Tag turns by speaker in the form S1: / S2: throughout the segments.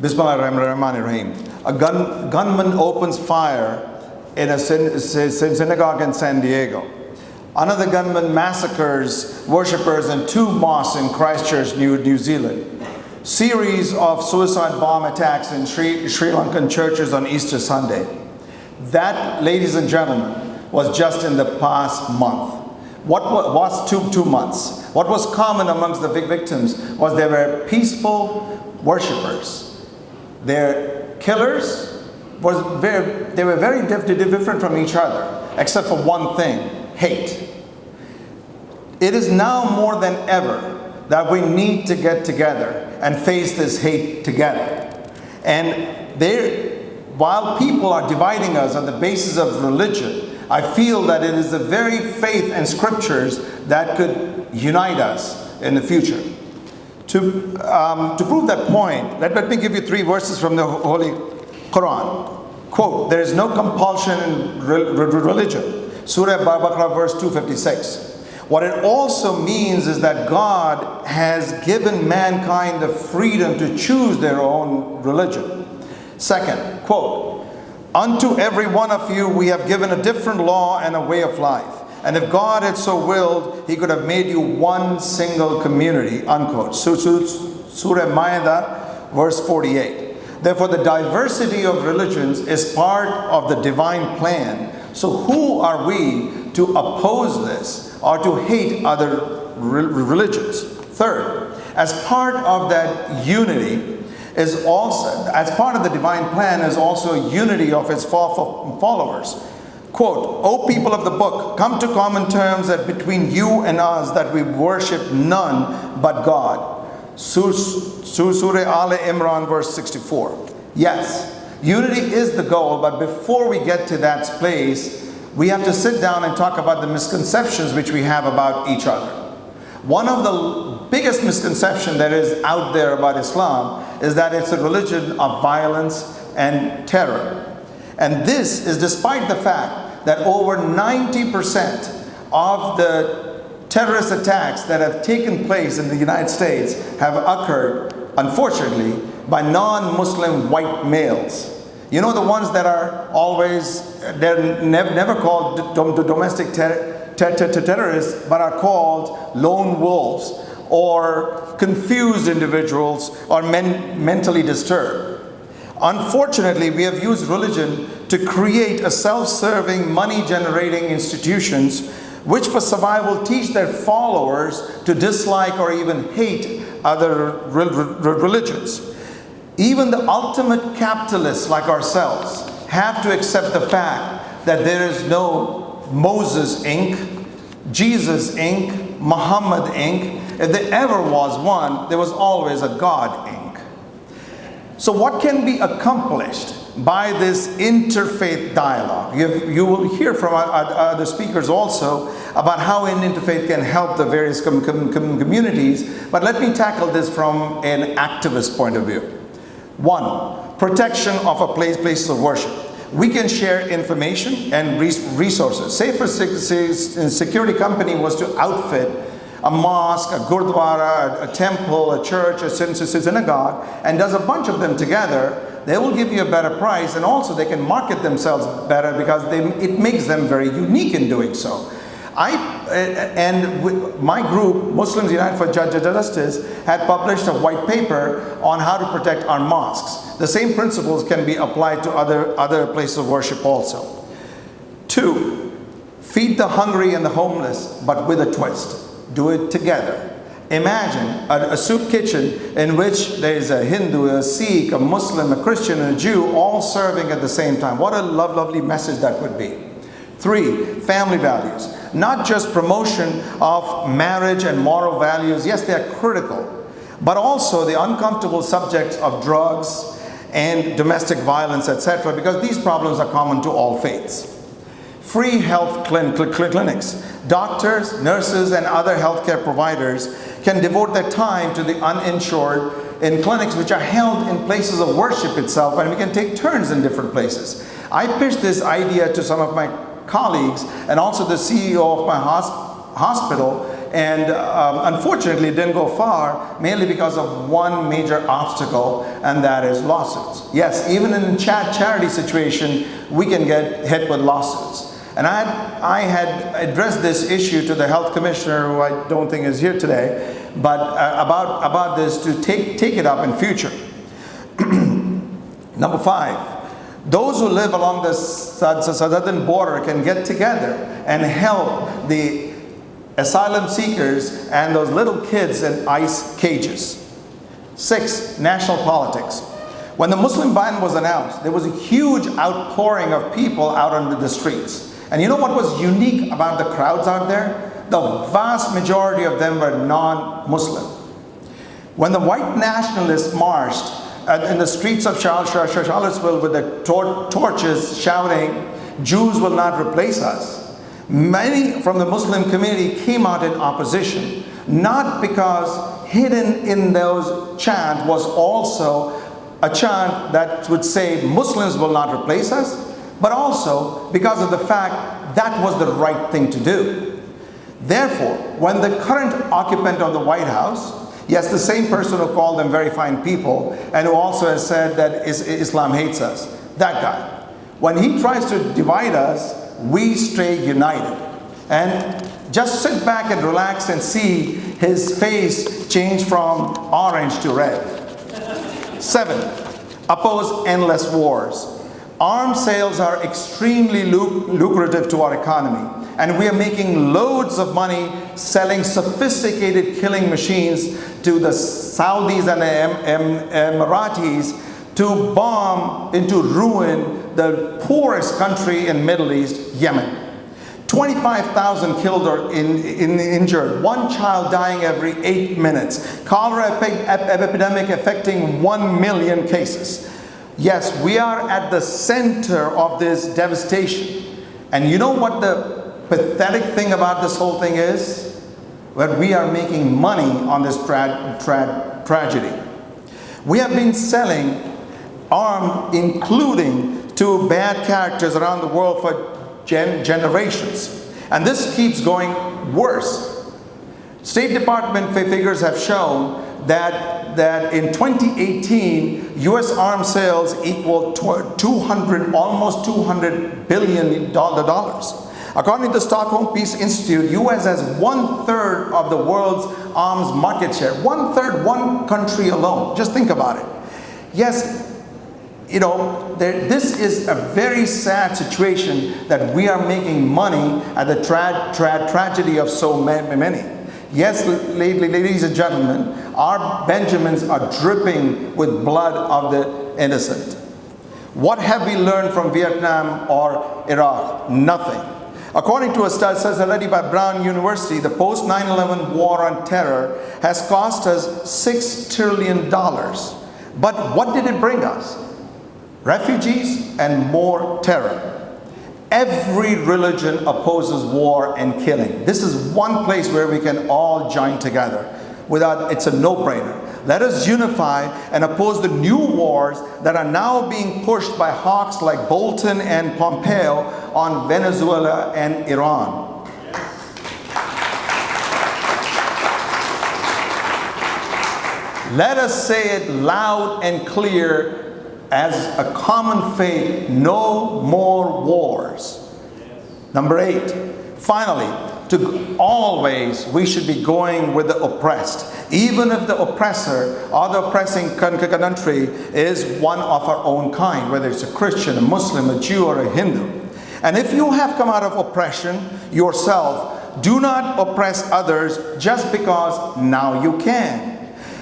S1: Bismillahirrahmanirrahim. A gunman opens fire in a synagogue in San Diego. Another gunman massacres worshippers in 2 mosques in Christchurch, New Zealand. Series of suicide bomb attacks in Sri Lankan churches on Easter Sunday. That, ladies and gentlemen, was just in the past month. What was 2 months? What was common amongst the victims was they were peaceful worshippers. Their killers they were very different from each other, except for one thing: hate. It is now more than ever that we need to get together and face this hate together. And while people are dividing us on the basis of religion, I feel that it is the very faith and scriptures that could unite us in the future. To prove that point, let me give you 3 verses from the Holy Quran. Quote, there is no compulsion in religion. Surah Baqarah verse 256. What it also means is that God has given mankind the freedom to choose their own religion. Second, quote, unto every one of you we have given a different law and a way of life. And if God had so willed, He could have made you one single community, unquote. Surah Ma'idah, verse 48. Therefore, the diversity of religions is part of the divine plan. So who are we to oppose this or to hate other religions? Third, as part of that unity, as part of the divine plan is also unity of its followers. Quote, O people of the book, come to common terms that between you and us that we worship none but God. Surah Al Imran verse 64. Yes, unity is the goal, but before we get to that place, we have to sit down and talk about the misconceptions which we have about each other. One of the biggest misconceptions that is out there about Islam is that it's a religion of violence and terror. And this is despite the fact that over 90% of the terrorist attacks that have taken place in the United States have occurred, unfortunately, by non-Muslim white males. You know, the ones that are always, they're never called domestic terrorists, but are called lone wolves or confused individuals or mentally disturbed. Unfortunately, we have used religion to create a self-serving, money-generating institutions which for survival teach their followers to dislike or even hate other religions. Even the ultimate capitalists like ourselves have to accept the fact that there is no Moses Inc., Jesus Inc., Muhammad Inc. If there ever was one, there was always a God Inc. So what can be accomplished by this interfaith dialogue? You will hear from other speakers also about how interfaith can help the various communities, but let me tackle this from an activist point of view. 1, protection of a places of worship. We can share information and resources. Say for a security company was to outfit a mosque, a gurdwara, a temple, a church, a synagogue, and does a bunch of them together, they will give you a better price, and also they can market themselves better because it makes them very unique in doing so. My group, Muslims United for Justice, had published a white paper on how to protect our mosques. The same principles can be applied to other places of worship also. 2, feed the hungry and the homeless, but with a twist. Do it together. Imagine a soup kitchen in which there is a Hindu, a Sikh, a Muslim, a Christian, and a Jew all serving at the same time. What a lovely message that would be. 3, family values. Not just promotion of marriage and moral values. Yes, they are critical. But also the uncomfortable subjects of drugs and domestic violence, etc. because these problems are common to all faiths. Free health clinics. Doctors, nurses, and other healthcare providers can devote their time to the uninsured in clinics which are held in places of worship itself, and we can take turns in different places. I pitched this idea to some of my colleagues and also the CEO of my hospital. and unfortunately it didn't go far, mainly because of one major obstacle, and that is lawsuits. Yes, even in a charity situation, we can get hit with lawsuits. And I had addressed this issue to the health commissioner, who I don't think is here today, but about this, to take it up in future. Number 5, those who live along the southern border can get together and help the asylum seekers and those little kids in ICE cages. 6, national politics. When the Muslim ban was announced, there was a huge outpouring of people out on the streets. And you know what was unique about the crowds out there? The vast majority of them were non-Muslim. When the white nationalists marched in the streets of Charlottesville with the torches shouting, "Jews will not replace us," many from the Muslim community came out in opposition, not because hidden in those chants was also a chant that would say Muslims will not replace us, but also because of the fact that was the right thing to do. Therefore, when the current occupant of the White House, yes, the same person who called them very fine people and who also has said that Islam hates us, that guy, when he tries to divide us, we stay united. And just sit back and relax and see his face change from orange to red. 7, oppose endless wars. Arms sales are extremely lucrative to our economy, and we are making loads of money selling sophisticated killing machines to the Saudis and the Emiratis to bomb into ruin the poorest country in Middle East, Yemen. 25,000 killed or injured, one child dying every 8 minutes, cholera epidemic affecting 1 million cases. Yes, we are at the center of this devastation. And you know what the pathetic thing about this whole thing is? Well, we are making money on this tragedy. We have been selling arms, including to bad characters around the world for generations. And this keeps going worse. State Department figures have shown that in 2018, U.S. arms sales equal almost $200 billion. According to the Stockholm Peace Institute, U.S. has 1/3 of the world's arms market share. 1/3, one country alone. Just think about it. Yes, you know, this is a very sad situation that we are making money at the tragedy of so many. Yes, ladies and gentlemen, our Benjamins are dripping with blood of the innocent. What have we learned from Vietnam or Iraq? Nothing. According to a study by Brown University, the post-9/11 war on terror has cost us $6 trillion. But what did it bring us? Refugees and more terror. Every religion opposes war and killing. This is one place where we can all join together. It's a no-brainer. Let us unify and oppose the new wars that are now being pushed by hawks like Bolton and Pompeo on Venezuela and Iran. Let us say it loud and clear as a common faith: no more wars. Number 8, finally, we should be going with the oppressed, even if the oppressor or the oppressing country is one of our own kind, whether it's a Christian, a Muslim, a Jew, or a Hindu. And if you have come out of oppression yourself, do not oppress others just because now you can.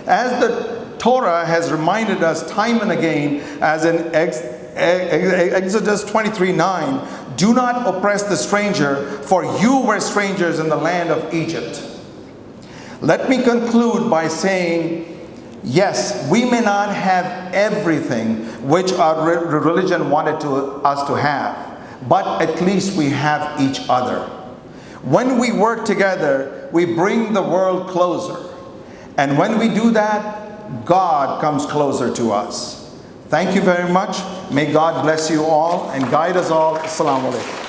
S1: As the Torah has reminded us time and again, as in Exodus 23:9, do not oppress the stranger, for you were strangers in the land of Egypt. Let me conclude by saying, yes, we may not have everything which our religion wanted us to have, but at least we have each other. When we work together, we bring the world closer. And when we do that, God comes closer to us. Thank you very much. May God bless you all and guide us all. Assalamu alaikum.